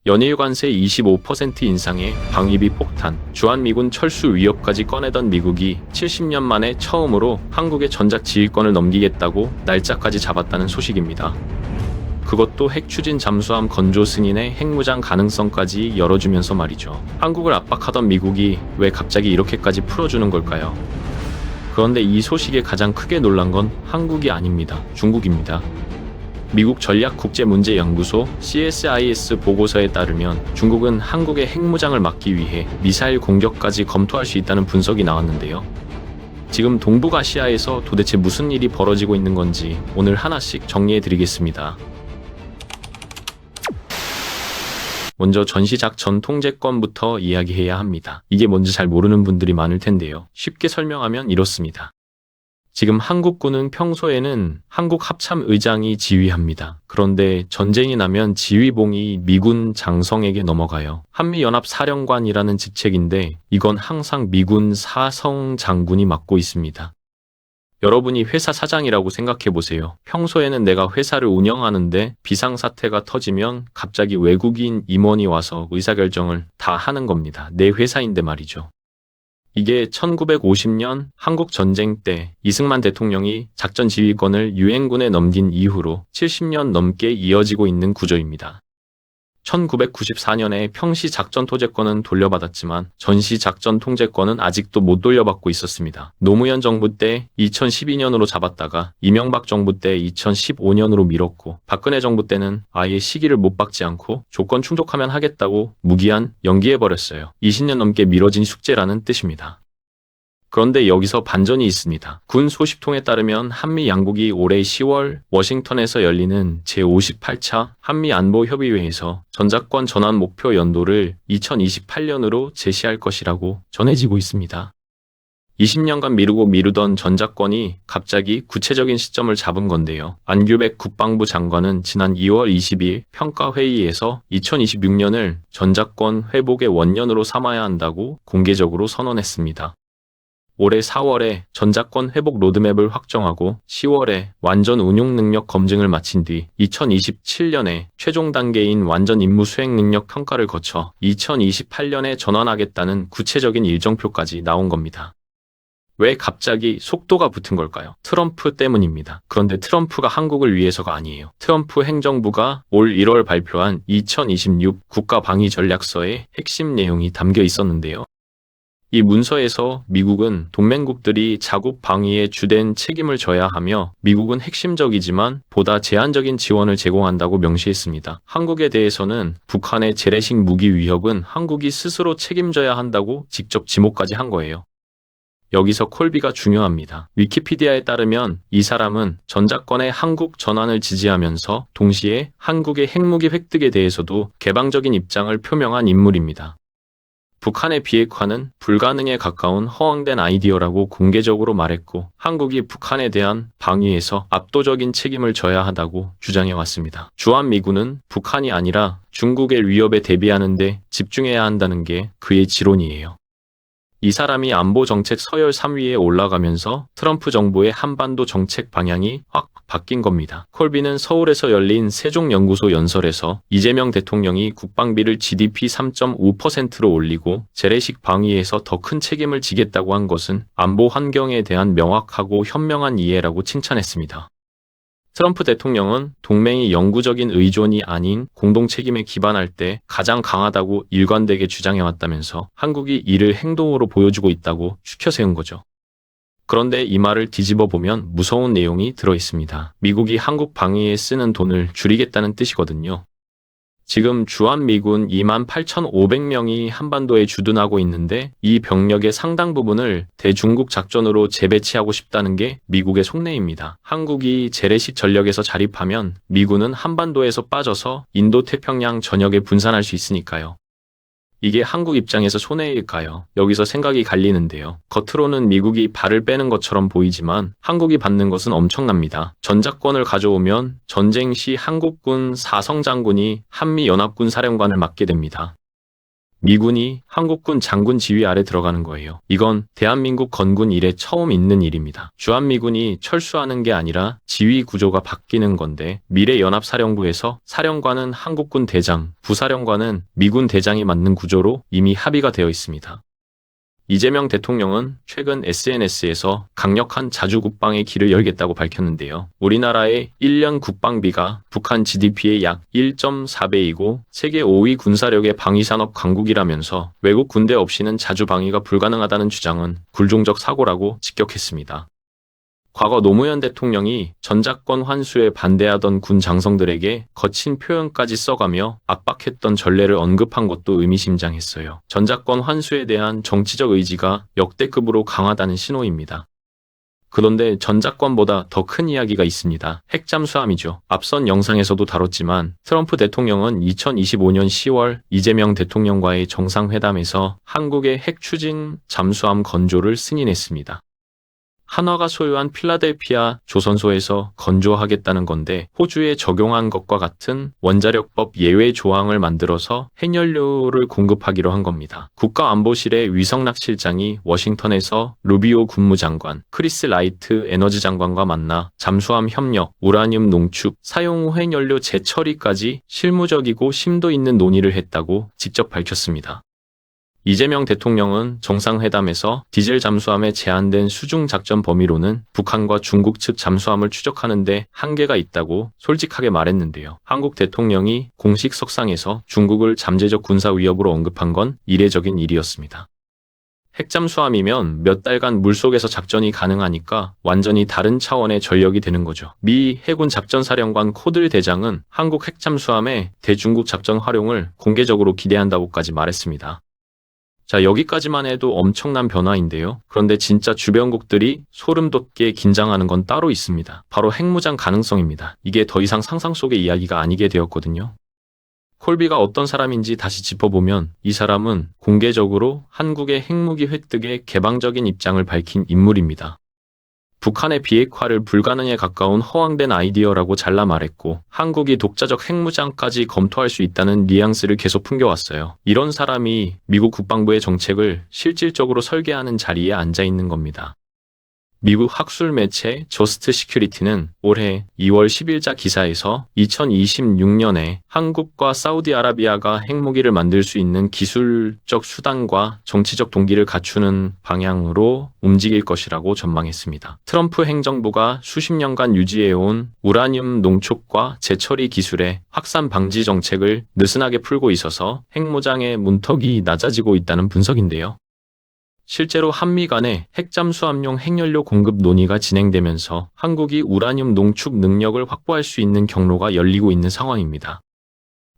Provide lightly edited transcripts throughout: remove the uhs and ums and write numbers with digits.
연일 관세 25% 인상에 방위비 폭탄, 주한미군 철수 위협까지 꺼내던 미국이 70년 만에 처음으로 한국의 전작 지휘권을 넘기겠다고 날짜까지 잡았다는 소식입니다. 그것도 핵 추진 잠수함 건조 승인의 핵무장 가능성까지 열어주면서 말이죠. 한국을 압박하던 미국이 왜 갑자기 이렇게까지 풀어주는 걸까요? 그런데 이 소식에 가장 크게 놀란 건 한국이 아닙니다. 중국입니다. 미국 전략국제문제연구소 CSIS 보고서에 따르면 중국은 한국의 핵무장을 막기 위해 미사일 공격까지 검토할 수 있다는 분석이 나왔는데요. 지금 동북아시아에서 도대체 무슨 일이 벌어지고 있는 건지 오늘 하나씩 정리해드리겠습니다. 먼저 전시작전 통제권부터 이야기해야 합니다. 이게 뭔지 잘 모르는 분들이 많을 텐데요. 쉽게 설명하면 이렇습니다. 지금 한국군은 평소에는 한국 합참의장이 지휘합니다. 그런데 전쟁이 나면 지휘봉이 미군 장성에게 넘어가요. 한미연합사령관이라는 직책인데 이건 항상 미군 사성 장군이 맡고 있습니다. 여러분이 회사 사장이라고 생각해보세요. 평소에는 내가 회사를 운영하는데 비상사태가 터지면 갑자기 외국인 임원이 와서 의사결정을 다 하는 겁니다. 내 회사인데 말이죠. 이게 1950년 한국전쟁 때 이승만 대통령이 작전 지휘권을 유엔군에 넘긴 이후로 70년 넘게 이어지고 있는 구조입니다. 1994년에 평시 작전 통제권은 돌려받았지만 전시 작전 통제권은 아직도 못 돌려받고 있었습니다. 노무현 정부 때 2012년으로 잡았다가 이명박 정부 때 2015년으로 미뤘고 박근혜 정부 때는 아예 시기를 못 박지 않고 조건 충족하면 하겠다고 무기한 연기해버렸어요. 20년 넘게 미뤄진 숙제라는 뜻입니다. 그런데 여기서 반전이 있습니다. 군 소식통에 따르면 한미 양국이 올해 10월 워싱턴에서 열리는 제58차 한미안보협의회에서 전작권 전환 목표 연도를 2028년으로 제시할 것이라고 전해지고 있습니다. 20년간 미루던 전작권이 갑자기 구체적인 시점을 잡은 건데요. 안규백 국방부 장관은 지난 2월 22일 평가회의에서 2026년을 전작권 회복의 원년으로 삼아야 한다고 공개적으로 선언했습니다. 올해 4월에 전작권 회복 로드맵을 확정하고 10월에 완전 운용 능력 검증을 마친 뒤 2027년에 최종 단계인 완전 임무 수행 능력 평가를 거쳐 2028년에 전환하겠다는 구체적인 일정표까지 나온 겁니다. 왜 갑자기 속도가 붙은 걸까요? 트럼프 때문입니다. 그런데 트럼프가 한국을 위해서가 아니에요. 트럼프 행정부가 올 1월 발표한 2026 국가방위전략서에 핵심 내용이 담겨 있었는데요. 이 문서에서 미국은 동맹국들이 자국 방위에 주된 책임을 져야 하며 미국은 핵심적이지만 보다 제한적인 지원을 제공한다고 명시했습니다. 한국에 대해서는 북한의 재래식 무기 위협은 한국이 스스로 책임져야 한다고 직접 지목까지 한 거예요. 여기서 콜비가 중요합니다. 위키피디아에 따르면 이 사람은 전작권의 한국 전환을 지지하면서 동시에 한국의 핵무기 획득에 대해서도 개방적인 입장을 표명한 인물입니다. 북한의 비핵화는 불가능에 가까운 허황된 아이디어라고 공개적으로 말했고 한국이 북한에 대한 방위에서 압도적인 책임을 져야 한다고 주장해왔습니다. 주한미군은 북한이 아니라 중국의 위협에 대비하는 데 집중해야 한다는 게 그의 지론이에요. 이 사람이 안보정책 서열 3위에 올라가면서 트럼프 정부의 한반도 정책 방향이 확 바뀐 겁니다. 콜비는 서울에서 열린 세종연구소 연설에서 이재명 대통령이 국방비를 GDP 3.5%로 올리고 재래식 방위에서 더 큰 책임을 지겠다고 한 것은 안보 환경에 대한 명확하고 현명한 이해라고 칭찬했습니다. 트럼프 대통령은 동맹이 영구적인 의존이 아닌 공동 책임에 기반할 때 가장 강하다고 일관되게 주장해왔다면서 한국이 이를 행동으로 보여주고 있다고 추켜세운 거죠. 그런데 이 말을 뒤집어 보면 무서운 내용이 들어있습니다. 미국이 한국 방위에 쓰는 돈을 줄이겠다는 뜻이거든요. 지금 주한미군 28,500명이 한반도에 주둔하고 있는데 이 병력의 상당 부분을 대중국 작전으로 재배치하고 싶다는 게 미국의 속내입니다. 한국이 재래식 전력에서 자립하면 미군은 한반도에서 빠져서 인도태평양 전역에 분산할 수 있으니까요. 이게 한국 입장에서 손해일까요? 여기서 생각이 갈리는데요. 겉으로는 미국이 발을 빼는 것처럼 보이지만 한국이 받는 것은 엄청납니다. 전작권을 가져오면 전쟁 시 한국군 사성 장군이 한미연합군 사령관을 맡게 됩니다. 미군이 한국군 장군 지휘 아래 들어가는 거예요. 이건 대한민국 건군 이래 처음 있는 일입니다. 주한미군이 철수하는 게 아니라 지휘 구조가 바뀌는 건데 미래연합사령부에서 사령관은 한국군 대장, 부사령관은 미군 대장이 맡는 구조로 이미 합의가 되어 있습니다. 이재명 대통령은 최근 SNS에서 강력한 자주국방의 길을 열겠다고 밝혔는데요. 우리나라의 1년 국방비가 북한 GDP의 약 1.4배이고 세계 5위 군사력의 방위산업 강국이라면서 외국 군대 없이는 자주방위가 불가능하다는 주장은 굴종적 사고라고 직격했습니다. 과거 노무현 대통령이 전작권 환수에 반대하던 군 장성들에게 거친 표현까지 써가며 압박했던 전례를 언급한 것도 의미심장했어요. 전작권 환수에 대한 정치적 의지가 역대급으로 강하다는 신호입니다. 그런데 전작권보다 더 큰 이야기가 있습니다. 핵잠수함이죠. 앞선 영상에서도 다뤘지만 트럼프 대통령은 2025년 10월 이재명 대통령과의 정상회담에서 한국의 핵 추진 잠수함 건조를 승인했습니다. 한화가 소유한 필라델피아 조선소에서 건조하겠다는 건데 호주에 적용한 것과 같은 원자력법 예외 조항을 만들어서 핵연료를 공급하기로 한 겁니다. 국가안보실의 위성락 실장이 워싱턴에서 루비오 국무장관, 크리스 라이트 에너지 장관과 만나 잠수함 협력, 우라늄 농축, 사용 후 핵연료 재처리까지 실무적이고 심도 있는 논의를 했다고 직접 밝혔습니다. 이재명 대통령은 정상회담에서 디젤 잠수함의 제한된 수중 작전 범위로는 북한과 중국 측 잠수함을 추적하는 데 한계가 있다고 솔직하게 말했는데요. 한국 대통령이 공식 석상에서 중국을 잠재적 군사 위협으로 언급한 건 이례적인 일이었습니다. 핵잠수함이면 몇 달간 물속에서 작전이 가능하니까 완전히 다른 차원의 전력이 되는 거죠. 미 해군 작전사령관 코들 대장은 한국 핵잠수함의 대중국 작전 활용을 공개적으로 기대한다고까지 말했습니다. 자, 여기까지만 해도 엄청난 변화인데요. 그런데 진짜 주변국들이 소름 돋게 긴장하는 건 따로 있습니다. 바로 핵무장 가능성입니다. 이게 더 이상 상상 속의 이야기가 아니게 되었거든요. 콜비가 어떤 사람인지 다시 짚어보면 이 사람은 공개적으로 한국의 핵무기 획득에 개방적인 입장을 밝힌 인물입니다. 북한의 비핵화를 불가능에 가까운 허황된 아이디어라고 잘라 말했고 한국이 독자적 핵무장까지 검토할 수 있다는 뉘앙스를 계속 풍겨왔어요. 이런 사람이 미국 국방부의 정책을 실질적으로 설계하는 자리에 앉아 있는 겁니다. 미국 학술 매체 저스트 시큐리티는 올해 2월 10일자 기사에서 2026년에 한국과 사우디아라비아가 핵무기를 만들 수 있는 기술적 수단과 정치적 동기를 갖추는 방향으로 움직일 것이라고 전망했습니다. 트럼프 행정부가 수십 년간 유지해온 우라늄 농축과 재처리 기술의 확산 방지 정책을 느슨하게 풀고 있어서 핵무장의 문턱이 낮아지고 있다는 분석인데요. 실제로 한미 간의 핵잠수함용 핵연료 공급 논의가 진행되면서 한국이 우라늄 농축 능력을 확보할 수 있는 경로가 열리고 있는 상황입니다.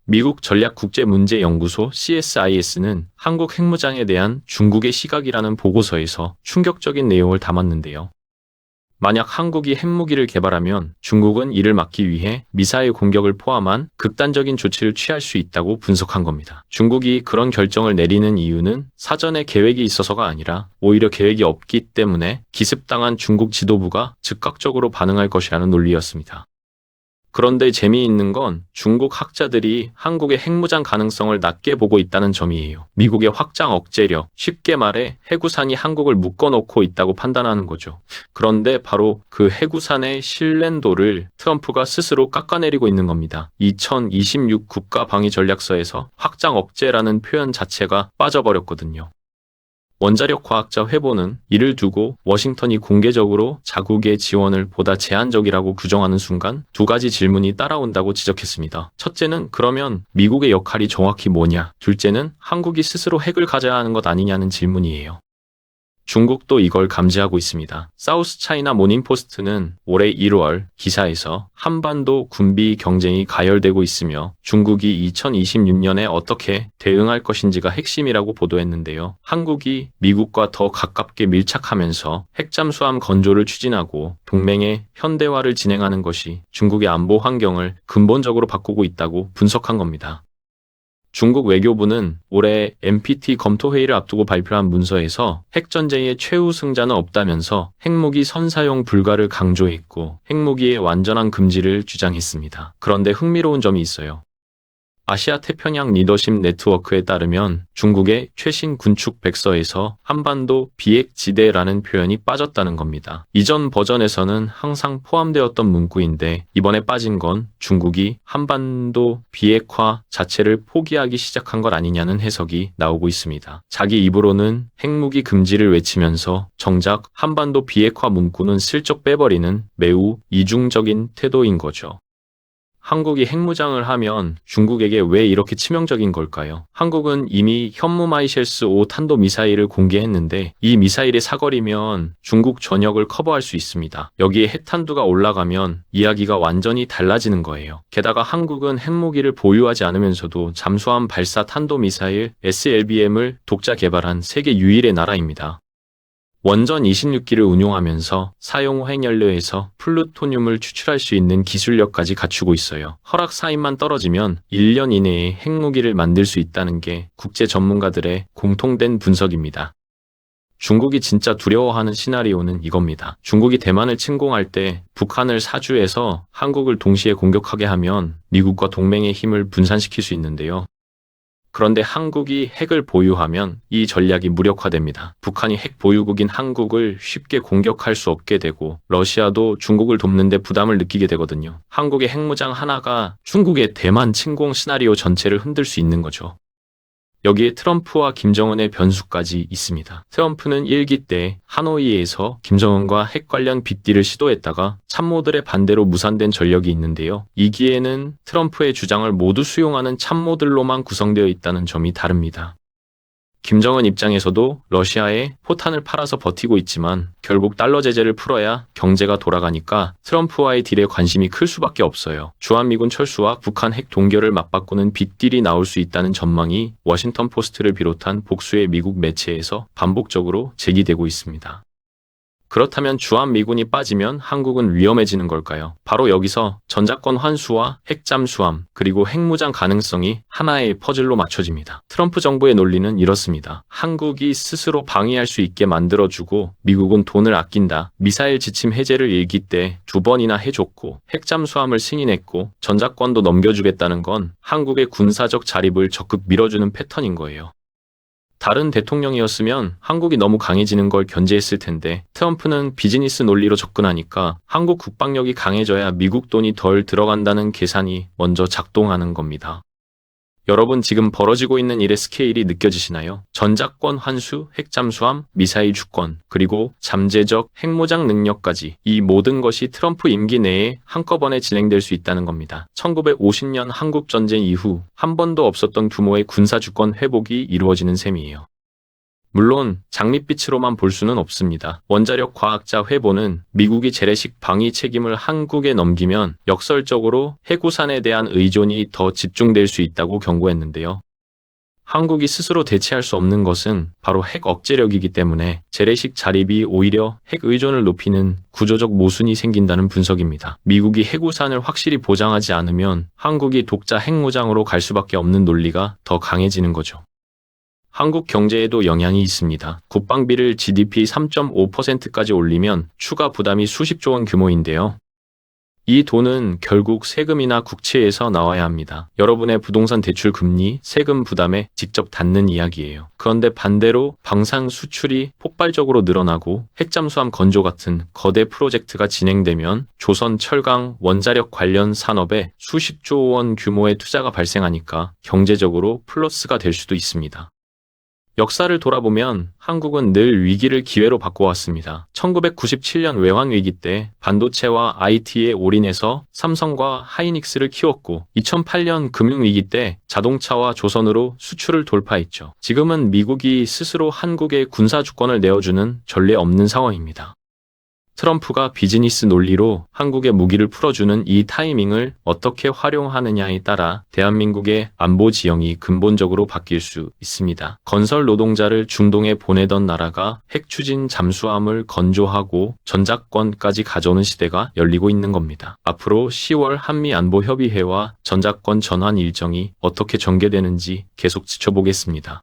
미국 전략국제문제연구소 CSIS는 한국 핵무장에 대한 중국의 시각이라는 보고서에서 충격적인 내용을 담았는데요. 만약 한국이 핵무기를 개발하면 중국은 이를 막기 위해 미사일 공격을 포함한 극단적인 조치를 취할 수 있다고 분석한 겁니다. 중국이 그런 결정을 내리는 이유는 사전에 계획이 있어서가 아니라 오히려 계획이 없기 때문에 기습당한 중국 지도부가 즉각적으로 반응할 것이라는 논리였습니다. 그런데 재미있는 건 중국 학자들이 한국의 핵무장 가능성을 낮게 보고 있다는 점이에요. 미국의 확장 억제력, 쉽게 말해 해구산이 한국을 묶어놓고 있다고 판단하는 거죠. 그런데 바로 그 해구산의 신뢰도를 트럼프가 스스로 깎아내리고 있는 겁니다. 2026 국가방위전략서에서 확장 억제라는 표현 자체가 빠져버렸거든요. 원자력 과학자 회보는 이를 두고 워싱턴이 공개적으로 자국의 지원을 보다 제한적이라고 규정하는 순간 두 가지 질문이 따라온다고 지적했습니다. 첫째는 그러면 미국의 역할이 정확히 뭐냐? 둘째는 한국이 스스로 핵을 가져야 하는 것 아니냐는 질문이에요. 중국도 이걸 감지하고 있습니다. 사우스 차이나 모닝포스트는 올해 1월 기사에서 한반도 군비 경쟁이 가열되고 있으며 중국이 2026년에 어떻게 대응할 것인지가 핵심이라고 보도했는데요. 한국이 미국과 더 가깝게 밀착하면서 핵잠수함 건조를 추진하고 동맹의 현대화를 진행하는 것이 중국의 안보 환경을 근본적으로 바꾸고 있다고 분석한 겁니다. 중국 외교부는 올해 NPT 검토회의를 앞두고 발표한 문서에서 핵전쟁의 최우승자는 없다면서 핵무기 선사용 불가를 강조했고 핵무기의 완전한 금지를 주장했습니다. 그런데 흥미로운 점이 있어요. 아시아 태평양 리더십 네트워크에 따르면 중국의 최신 군축 백서에서 한반도 비핵지대라는 표현이 빠졌다는 겁니다. 이전 버전에서는 항상 포함되었던 문구인데 이번에 빠진 건 중국이 한반도 비핵화 자체를 포기하기 시작한 것 아니냐는 해석이 나오고 있습니다. 자기 입으로는 핵무기 금지를 외치면서 정작 한반도 비핵화 문구는 슬쩍 빼버리는 매우 이중적인 태도인 거죠. 한국이 핵무장을 하면 중국에게 왜 이렇게 치명적인 걸까요? 한국은 이미 현무마이셸스-5 탄도미사일을 공개했는데 이 미사일의 사거리면 중국 전역을 커버할 수 있습니다. 여기에 핵탄두가 올라가면 이야기가 완전히 달라지는 거예요. 게다가 한국은 핵무기를 보유하지 않으면서도 잠수함 발사 탄도미사일 SLBM을 독자 개발한 세계 유일의 나라입니다. 원전 26기를 운용하면서 사용 핵연료에서 플루토늄을 추출할 수 있는 기술력까지 갖추고 있어요. 허락 사인만 떨어지면 1년 이내에 핵무기를 만들 수 있다는 게 국제 전문가들의 공통된 분석입니다. 중국이 진짜 두려워하는 시나리오는 이겁니다. 중국이 대만을 침공할 때 북한을 사주해서 한국을 동시에 공격하게 하면 미국과 동맹의 힘을 분산시킬 수 있는데요. 그런데 한국이 핵을 보유하면 이 전략이 무력화됩니다. 북한이 핵 보유국인 한국을 쉽게 공격할 수 없게 되고 러시아도 중국을 돕는 데 부담을 느끼게 되거든요. 한국의 핵무장 하나가 중국의 대만 침공 시나리오 전체를 흔들 수 있는 거죠. 여기에 트럼프와 김정은의 변수까지 있습니다. 트럼프는 1기 때 하노이에서 김정은과 핵 관련 빅딜을 시도했다가 참모들의 반대로 무산된 전력이 있는데요. 2기에는 트럼프의 주장을 모두 수용하는 참모들로만 구성되어 있다는 점이 다릅니다. 김정은 입장에서도 러시아에 포탄을 팔아서 버티고 있지만 결국 달러 제재를 풀어야 경제가 돌아가니까 트럼프와의 딜에 관심이 클 수밖에 없어요. 주한미군 철수와 북한 핵 동결을 맞바꾸는 빅딜이 나올 수 있다는 전망이 워싱턴 포스트를 비롯한 복수의 미국 매체에서 반복적으로 제기되고 있습니다. 그렇다면 주한미군이 빠지면 한국은 위험해지는 걸까요? 바로 여기서 전자권 환수와 핵잠수함 그리고 핵무장 가능성이 하나의 퍼즐로 맞춰집니다. 트럼프 정부의 논리는 이렇습니다. 한국이 스스로 방위할 수 있게 만들어주고 미국은 돈을 아낀다. 미사일 지침 해제를 1기 때 2번이나 해줬고 핵잠수함을 승인했고 전자권도 넘겨주겠다는 건 한국의 군사적 자립을 적극 밀어주는 패턴인 거예요. 다른 대통령이었으면 한국이 너무 강해지는 걸 견제했을 텐데 트럼프는 비즈니스 논리로 접근하니까 한국 국방력이 강해져야 미국 돈이 덜 들어간다는 계산이 먼저 작동하는 겁니다. 여러분 지금 벌어지고 있는 일의 스케일이 느껴지시나요? 전자권 환수, 핵잠수함, 미사일 주권, 그리고 잠재적 핵무장 능력까지 이 모든 것이 트럼프 임기 내에 한꺼번에 진행될 수 있다는 겁니다. 1950년 한국전쟁 이후 한 번도 없었던 규모의 군사주권 회복이 이루어지는 셈이에요. 물론 장밋빛으로만 볼 수는 없습니다. 원자력 과학자 회보는 미국이 재래식 방위 책임을 한국에 넘기면 역설적으로 해구산에 대한 의존이 더 집중될 수 있다고 경고했는데요. 한국이 스스로 대체할 수 없는 것은 바로 핵 억제력이기 때문에 재래식 자립이 오히려 핵 의존을 높이는 구조적 모순이 생긴다는 분석입니다. 미국이 해구산을 확실히 보장하지 않으면 한국이 독자 핵무장으로 갈 수밖에 없는 논리가 더 강해지는 거죠. 한국 경제에도 영향이 있습니다. 국방비를 GDP 3.5%까지 올리면 추가 부담이 수십조 원 규모인데요. 이 돈은 결국 세금이나 국채에서 나와야 합니다. 여러분의 부동산 대출 금리, 세금 부담에 직접 닿는 이야기예요. 그런데 반대로 방산 수출이 폭발적으로 늘어나고 핵잠수함 건조 같은 거대 프로젝트가 진행되면 조선 철강, 원자력 관련 산업에 수십조 원 규모의 투자가 발생하니까 경제적으로 플러스가 될 수도 있습니다. 역사를 돌아보면 한국은 늘 위기를 기회로 바꿔왔습니다. 1997년 외환위기 때 반도체와 IT에 올인해서 삼성과 하이닉스를 키웠고 2008년 금융위기 때 자동차와 조선으로 수출을 돌파했죠. 지금은 미국이 스스로 한국에 군사주권을 내어주는 전례 없는 상황입니다. 트럼프가 비즈니스 논리로 한국에 무기를 풀어주는 이 타이밍을 어떻게 활용하느냐에 따라 대한민국의 안보 지형이 근본적으로 바뀔 수 있습니다. 건설 노동자를 중동에 보내던 나라가 핵 추진 잠수함을 건조하고 전자권까지 가져오는 시대가 열리고 있는 겁니다. 앞으로 10월 한미안보협의회와 전자권 전환 일정이 어떻게 전개되는지 계속 지켜보겠습니다.